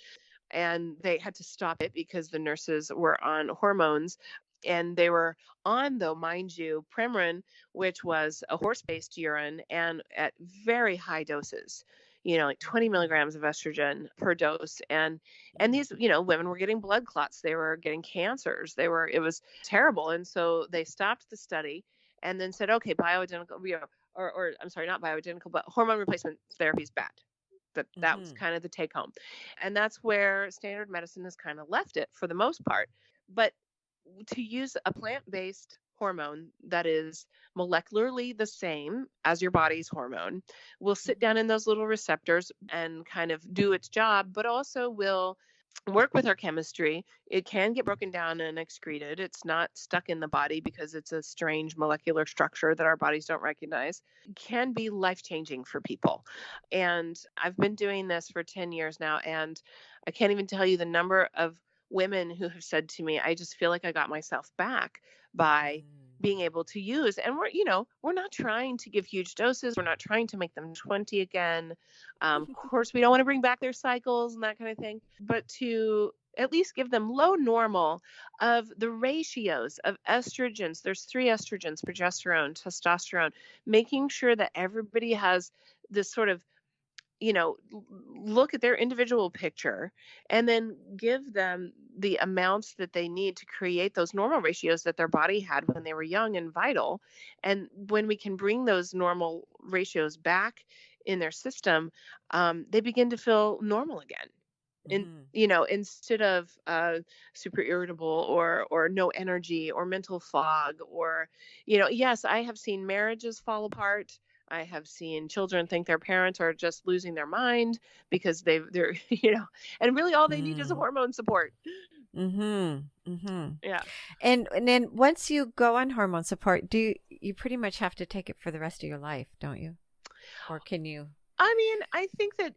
and they had to stop it because the nurses were on hormones, and they were on, though, mind you, Premarin, which was a horse-based urine, and at very high doses, like 20 mhm, milligrams of estrogen per dose. And mm, these, women were getting blood clots, they were getting cancers, it was terrible. And so they stopped the study and then said, okay, bioidentical, or I'm sorry, not bioidentical, but hormone replacement therapy is bad. That was mhm, kind of the take home. And that's where standard medicine has kind of left it for the most part. But to use a plant-based hormone that is molecularly the same as your body's hormone will sit mhm, down in those little receptors and kind of do its job, but also will work with our chemistry. It can get broken down and excreted. It's not stuck in the body because it's a strange molecular structure that our bodies don't recognize. It can be life-changing for people. And I've been doing this for 10 years now, and I can't even tell you the number of women who have said to me, I just feel like I got myself back by mm. being able to use. And we're not trying to give huge doses. We're not trying to make them 20 again. Of course, we don't want to bring back their cycles and that kind of thing, but to at least give them low normal of the ratios of estrogens. There's three estrogens: progesterone, testosterone, making sure that everybody has this sort of, look at their individual picture and then give them the amounts that they need to create those normal ratios that their body had when they were young and vital. And when we can bring those normal ratios back in their system, they begin to feel normal again. Mhm. Instead of super irritable or no energy or mental fog, or yes, I have seen marriages fall apart. I have seen children think their parents are just losing their mind because they're and really all they need is a Mm. hormone support. Mhm. Mhm. Yeah. And then once you go on hormone support, you pretty much have to take it for the rest of your life, don't you? Or can you? I mean, I think that,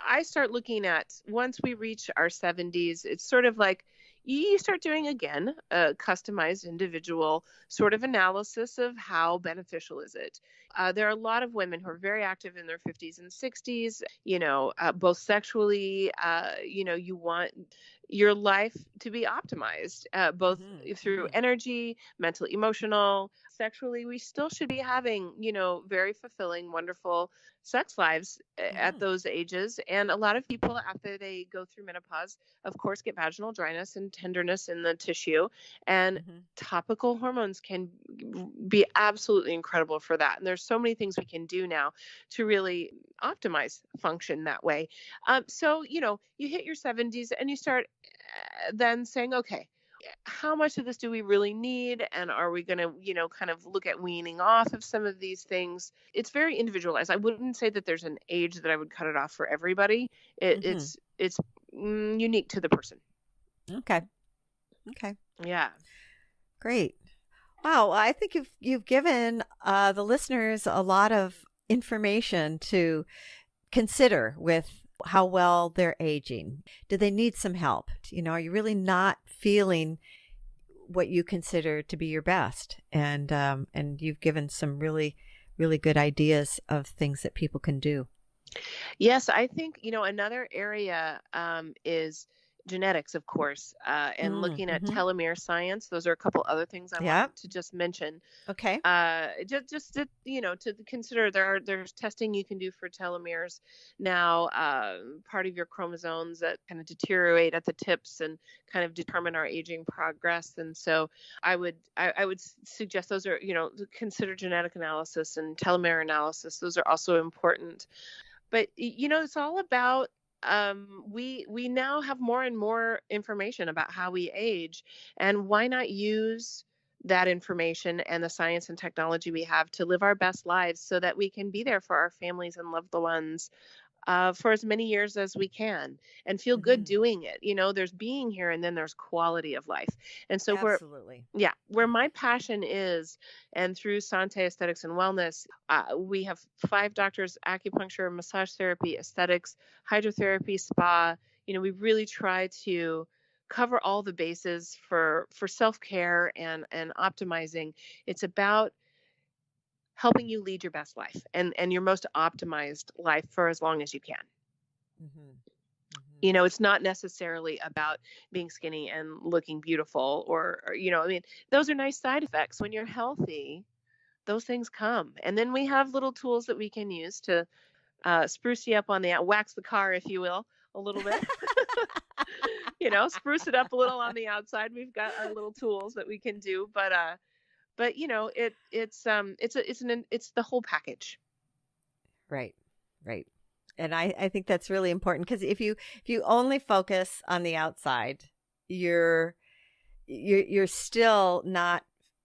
I start looking at once we reach our 70s, it's sort of like, you start doing, again, a customized individual sort of analysis of how beneficial is it. There are a lot of women who are very active in their 50s and 60s, both sexually. You want your life to be optimized, both through energy, mental, emotional, sexually. We still should be having, very fulfilling, wonderful sex lives at those ages. And a lot of people, after they go through menopause, of course, get vaginal dryness and tenderness in the tissue. And topical hormones can be absolutely incredible for that. And there's so many things we can do now to really optimize function that way. So, you hit your 70s and you start then saying, okay, how much of this do we really need? And are we going to, kind of look at weaning off of some of these things? It's very individualized. I wouldn't say that there's an age that I would cut it off for everybody. It's unique to the person. Okay. Yeah. Great. Wow. I think you've given the listeners a lot of information to consider with how well they're aging. Do they need some help? Are you really not feeling what you consider to be your best? And you've given some really, really good ideas of things that people can do. Yes, I think, another area is genetics, of course, and looking at telomere science. Those are a couple other things I wanted to just mention. Okay. Just to, to consider, there's testing you can do for telomeres now, part of your chromosomes that kind of deteriorate at the tips and kind of determine our aging progress. And so I would suggest those are, consider genetic analysis and telomere analysis. Those are also important. But, it's all about, we now have more and more information about how we age, and why not use that information and the science and technology we have to live our best lives so that we can be there for our families and loved ones for as many years as we can and feel good doing it. There's being here, and then there's quality of life. And so where my passion is, and through SANTÉ Aesthetics and Wellness, we have 5 doctors: acupuncture, massage therapy, aesthetics, hydrotherapy, spa. We really try to cover all the bases for self-care and optimizing. It's about helping you lead your best life and your most optimized life for as long as you can. It's not necessarily about being skinny and looking beautiful or those are nice side effects. When you're healthy, those things come. And then we have little tools that we can use to spruce you up on wax the car, if you will, a little bit. Spruce it up a little on the outside. We've got our little tools that we can do, but it's the whole package. Right. And I think that's really important, because if you only focus on the outside, you're still not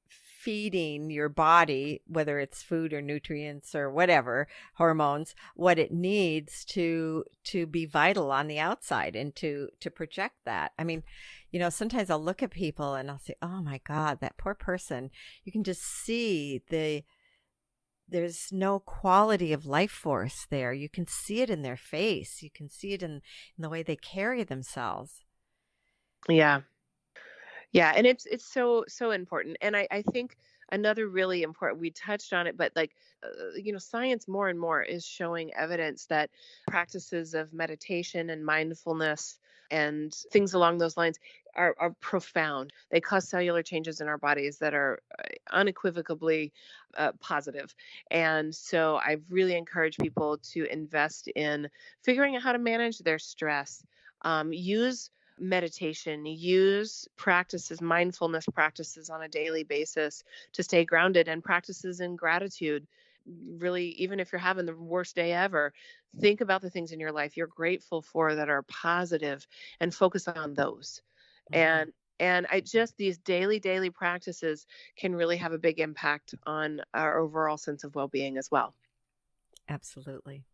feeding your body, whether it's food or nutrients or whatever, hormones, what it needs to be vital on the outside and to project that. I mean, sometimes I'll look at people and I'll say, oh my God, that poor person. You can just see there's no quality of life force there. You can see it in their face. You can see it in the way they carry themselves. Yeah. Yeah. And it's so, so important. And I think another really important, we touched on it, but science more and more is showing evidence that practices of meditation and mindfulness and things along those lines are profound. They cause cellular changes in our bodies that are unequivocally positive. And so I really encourage people to invest in figuring out how to manage their stress, use meditation, use mindfulness practices on a daily basis to stay grounded, and practices in gratitude. Really, even if you're having the worst day ever, think about the things in your life you're grateful for that are positive and focus on those. And these daily practices can really have a big impact on our overall sense of well-being as well. Absolutely.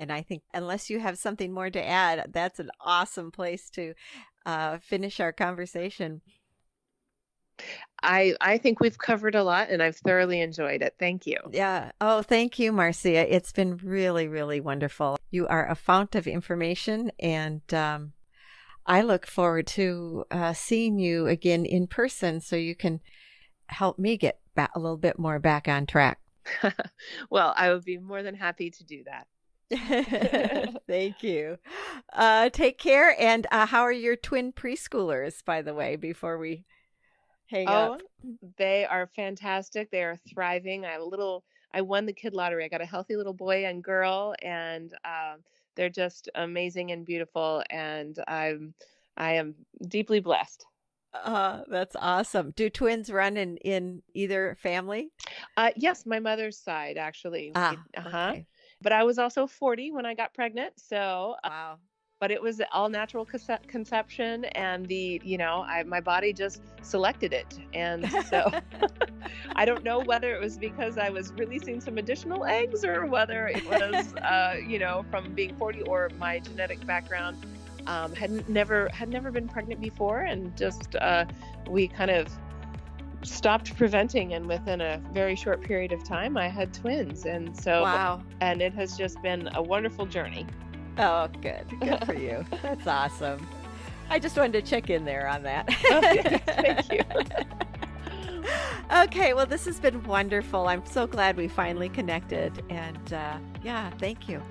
And I think, unless you have something more to add, that's an awesome place to finish our conversation. I think we've covered a lot, and I've thoroughly enjoyed it. Thank you. Yeah. Oh, thank you, Marcea. It's been really, really wonderful. You are a fount of information, and I look forward to seeing you again in person so you can help me get back a little bit more back on track. Well, I would be more than happy to do that. Thank you. Take care. And how are your twin preschoolers, by the way, before we hang up? They are fantastic. They are thriving. I won the kid lottery. I got a healthy little boy and girl, and they're just amazing and beautiful. And I am deeply blessed. That's awesome. Do twins run in either family? Yes, my mother's side, actually. Okay. But I was also 40 when I got pregnant. So, Wow. but it was all natural conception, and my body just selected it. And so I don't know whether it was because I was releasing some additional eggs or whether it was, from being 40 or my genetic background. Had never been pregnant before, and just we kind of stopped preventing, and within a very short period of time I had twins. And so wow. And it has just been a wonderful journey. Oh, good for you. That's awesome. I just wanted to check in there on that. Okay, thank you. Okay, well, this has been wonderful. I'm so glad we finally connected, and thank you.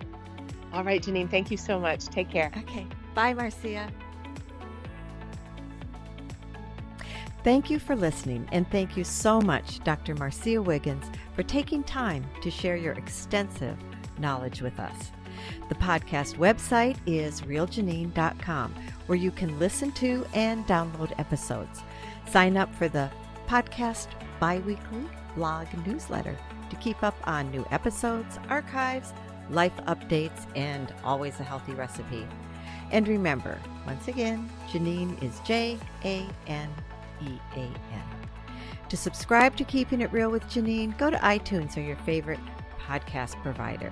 All right, Janine, thank you so much. Take care. Okay, bye, Marcea. Thank you for listening, and thank you so much, Dr. Marcea Wiggins, for taking time to share your extensive knowledge with us. The podcast website is realjanine.com, where you can listen to and download episodes. Sign up for the podcast bi-weekly blog newsletter to keep up on new episodes, archives, life updates, and always a healthy recipe. And remember, once again, Janine is Janeean. To subscribe to Keeping It Real with Janine, go to iTunes or your favorite podcast provider.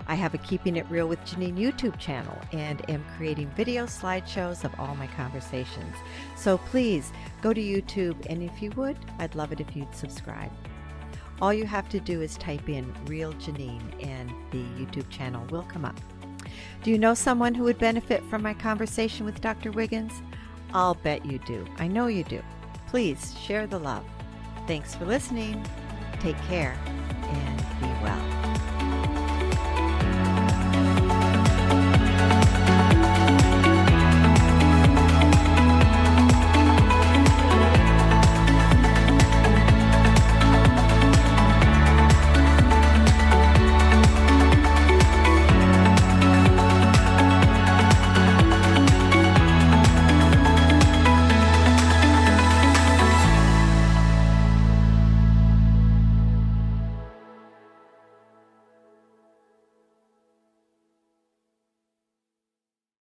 I have a Keeping It Real with Janine YouTube channel and am creating video slideshows of all my conversations. So please go to YouTube, and if you would, I'd love it if you'd subscribe. All you have to do is type in Real Janine and the YouTube channel will come up. Do you know someone who would benefit from my conversation with Dr. Wiggins? I'll bet you do. I know you do. Please share the love. Thanks for listening. Take care.